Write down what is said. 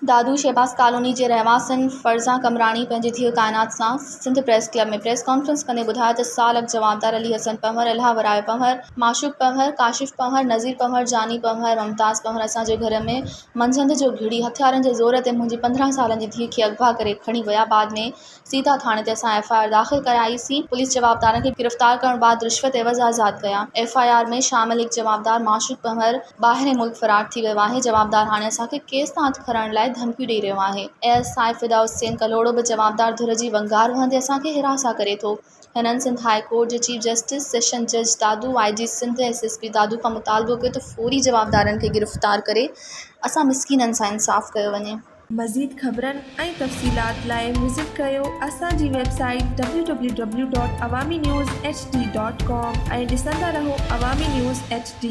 दादू Shahbaz colony के रहवासन फर्जा कमरानी पंहिंजी धीअ कायनात सां सिंध प्रेस क्लब में प्रेस कॉन्फ्रेंस कंदे ॿुधायो त साल अॻु जवाबदार अली हसन पंवर, अल्लाह वराए पंवर, माशूक पंवर, काशिफ पंवर, नज़ीर पंवर, जानी पंवर, मुमताज़ पंवर असांजे घर में मंझंदि जो घिड़ी हथियारनि जे ज़ोर ते मुंहिंजी 15 सालनि जी धीअ खे अगवा करे खणी विया। बाद में सीता थाणे ते असां FIR दाख़िल कराईसीं। पुलिस जवाबदारनि खे गिरफ़्तार करण बाद रिश्वत एवज़ आज़ाद कया। FIR में शामिल हिकु जवाबदार माशूक पंवर ॿाहिरि मुल्क फ़रार थी वियो आहे। जवाबदार हाणे असांखे केस तां हथ खणण लाइ धमकियूं ॾेई रहियो आहे। ASI फिदा हुसैन कलोड़ो बि जवाबदार धुर जी वंगार वहंदे असांखे हिरासा करे थो। हिननि सिंध हाई कोर्ट जे चीफ जस्टिस सेशन जज दादू, IG सिंध SSP दादू खां मुतालबो कयो त फौरी जवाबदारनि खे गिरफ़्तार करे असां मिसकीननि सां इंसाफ़ कयो वञे। मज़ीद ख़बरनि ऐं तफ़सीलात लाइ विज़िट कयो असांजी वेबसाइट www.awamiNewsHD.com ऐं ॾिसंदा रहो अवामी न्यूज़ HD।